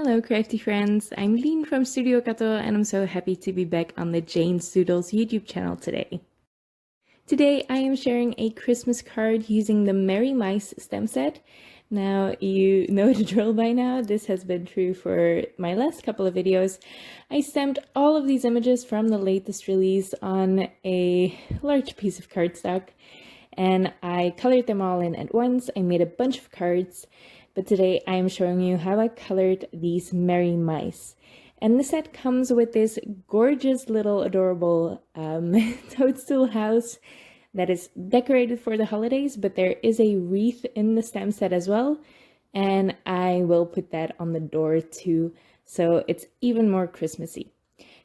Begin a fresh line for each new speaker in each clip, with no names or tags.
Hello crafty friends, I'm Lien from Studio Kato and I'm so happy to be back on the Jane's Doodles YouTube channel today. Today I am sharing a Christmas card using the Merry Mice stamp set. Now you know the drill by now, this has been true for my last couple of videos. I stamped all of these images from the latest release on a large piece of cardstock and I colored them all in at once. I made a bunch of cards. But today I am showing you how I colored these merry mice. And the set comes with this gorgeous little adorable toadstool house that is decorated for the holidays, but there is a wreath in the stamp set as well. And I will put that on the door too, so it's even more Christmassy.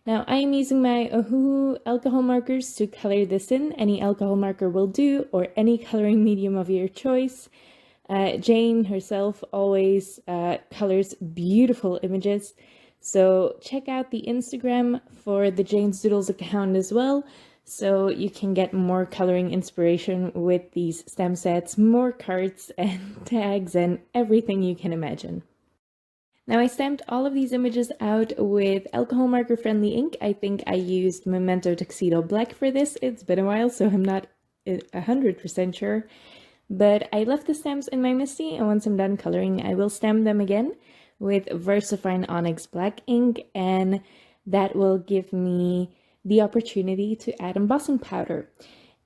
Now I am using my Ohuhu alcohol markers to color this in. Any alcohol marker will do, or any coloring medium of your choice. Jane herself always colors beautiful images, so check out the Instagram for the Jane's Doodles account as well, so you can get more coloring inspiration with these stamp sets, more cards and tags and everything you can imagine. Now I stamped all of these images out with alcohol marker friendly ink. I think I used Memento Tuxedo Black for this. It's been a while, so I'm not 100% sure. But I left the stamps in my Misti, and once I'm done coloring, I will stamp them again with Versafine Onyx black ink, and that will give me the opportunity to add embossing powder.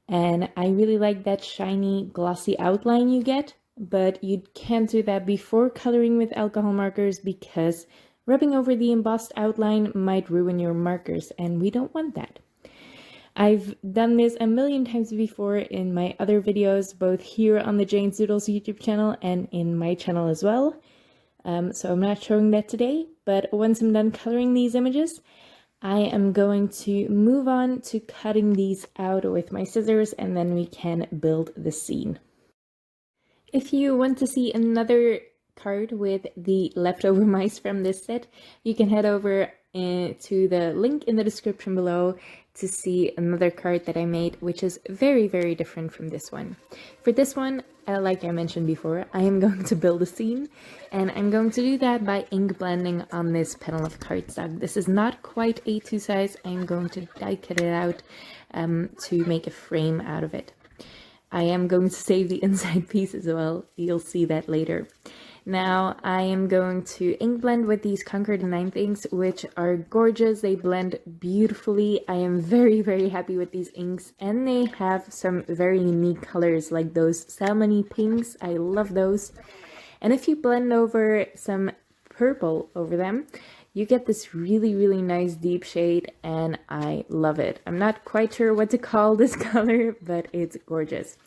And I really like that shiny, glossy outline you get, but you can't do that before coloring with alcohol markers because rubbing over the embossed outline might ruin your markers, and we don't want that. I've done this a million times before in my other videos, both here on the Jane's Doodles YouTube channel and in my channel as well. So I'm not showing that today, but once I'm done coloring these images, I am going to move on to cutting these out with my scissors, and then we can build the scene. If you want to see another card with the leftover mice from this set, you can head over to the link in the description below to see another card that I made, which is very, very different from this one. For this one, like I mentioned before, I am going to build a scene, and I'm going to do that by ink blending on this panel of cardstock. This is not quite A2 size. I'm going to die cut it out to make a frame out of it. I am going to save the inside piece as well. You'll see that later. Now I am going to ink blend with these Conquer the Ninth inks, which are gorgeous. They blend beautifully. I am very, very happy with these inks, and they have some very unique colors like those salmon-y pinks. I love those. And if you blend over some purple over them, you get this really, really nice deep shade, and I love it. I'm not quite sure what to call this color, but it's gorgeous.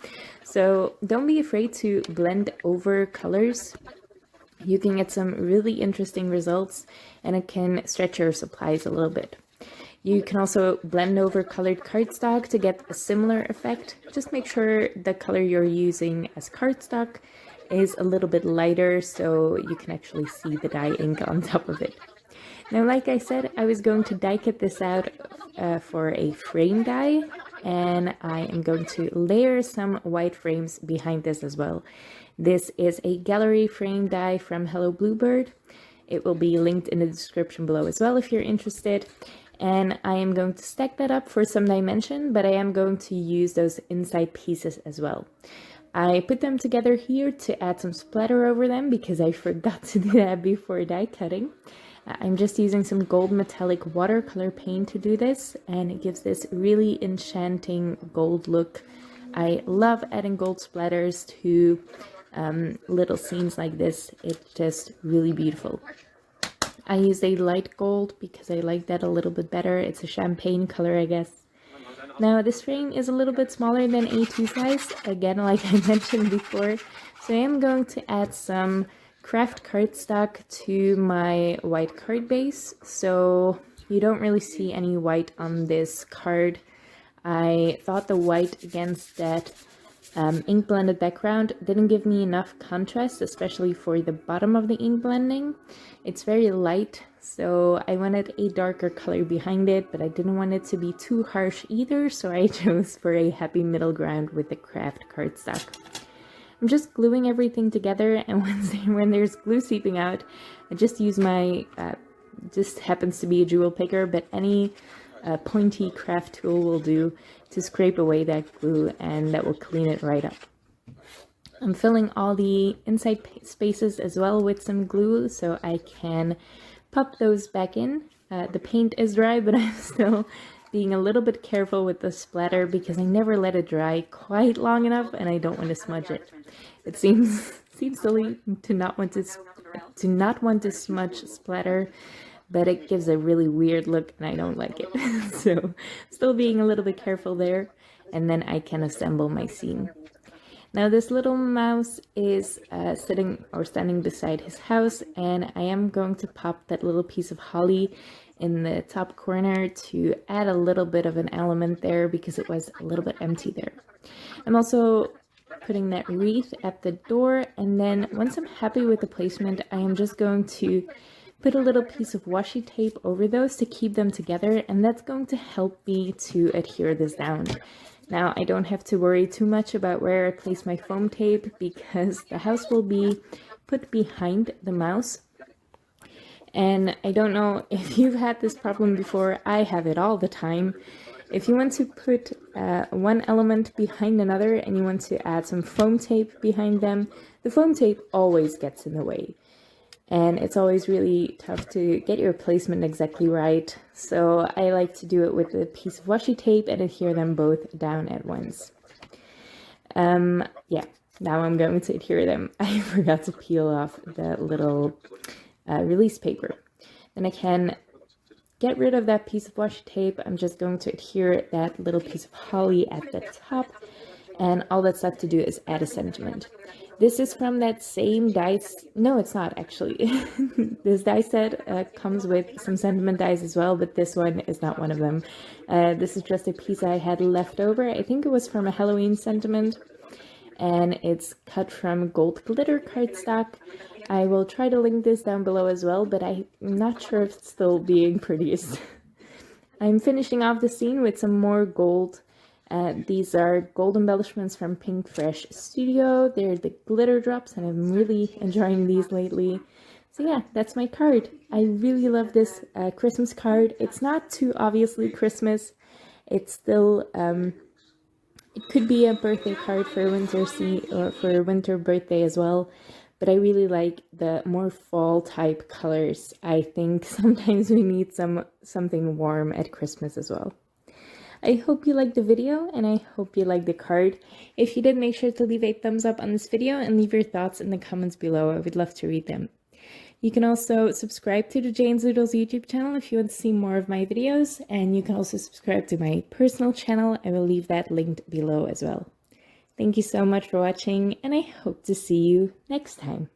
So don't be afraid to blend over colors. You can get some really interesting results, and it can stretch your supplies a little bit. You can also blend over colored cardstock to get a similar effect. Just make sure the color you're using as cardstock is a little bit lighter so you can actually see the dye ink on top of it. Now, like I said, I was going to die cut this out for a frame die, and I am going to layer some white frames behind this as well. This is a gallery frame die from Hello Bluebird. It will be linked in the description below as well if you're interested. And I am going to stack that up for some dimension, but I am going to use those inside pieces as well. I put them together here to add some splatter over them because I forgot to do that before die cutting. I'm just using some gold metallic watercolor paint to do this, and it gives this really enchanting gold look. I love adding gold splatters to little scenes like this. It's just really beautiful. I used a light gold because I like that a little bit better. It's a champagne color, I guess. Now this frame is a little bit smaller than A2 size, again like I mentioned before, so I am going to add some craft cardstock to my white card base, so you don't really see any white on this card. I thought the white against that ink blended background didn't give me enough contrast, especially for the bottom of the ink blending. It's very light, so I wanted a darker color behind it, but I didn't want it to be too harsh either, so I chose for a happy middle ground with the craft cardstock. I'm just gluing everything together, and when there's glue seeping out, I just use my, just happens to be a jewel picker, but any pointy craft tool will do to scrape away that glue, and that will clean it right up. I'm filling all the inside spaces as well with some glue so I can pop those back in. The paint is dry, but I'm still being a little bit careful with the splatter because I never let it dry quite long enough and I don't want to smudge it. It seems silly to not want to smudge splatter, but it gives a really weird look and I don't like it. So still being a little bit careful there, and then I can assemble my scene. Now this little mouse is standing beside his house, and I am going to pop that little piece of holly in the top corner to add a little bit of an element there because it was a little bit empty there. I'm also putting that wreath at the door, and then once I'm happy with the placement, I am just going to put a little piece of washi tape over those to keep them together, and that's going to help me to adhere this down. Now I don't have to worry too much about where I place my foam tape because the house will be put behind the mouse. And I don't know if you've had this problem before, I have it all the time. If you want to put one element behind another and you want to add some foam tape behind them, the foam tape always gets in the way. And it's always really tough to get your placement exactly right. So I like to do it with a piece of washi tape and adhere them both down at once. Yeah, now I'm going to adhere them. I forgot to peel off the little release paper. Then I can get rid of that piece of washi tape. I'm just going to adhere that little piece of holly at the top. And all that's left to do is add a sentiment. This is from that same dice. No, it's not actually. This dice set comes with some sentiment dies as well, but this one is not one of them. This is just a piece I had left over. I think it was from a Halloween sentiment, and it's cut from gold glitter cardstock. I will try to link this down below as well, but I'm not sure if it's still being produced. I'm finishing off the scene with some more gold. These are gold embellishments from Pink Fresh Studio. They're the glitter drops, and I'm really enjoying these lately. So yeah, that's my card. I really love this Christmas card. It's not too obviously Christmas. It's still, it could be a birthday card for winter birthday as well. But I really like the more fall type colors. I think sometimes we need something warm at Christmas as well. I hope you liked the video, and I hope you liked the card. If you did, make sure to leave a thumbs up on this video and leave your thoughts in the comments below. I would love to read them. You can also subscribe to the Jane's Doodles YouTube channel if you want to see more of my videos, and you can also subscribe to my personal channel. I will leave that linked below as well. Thank you so much for watching, and I hope to see you next time.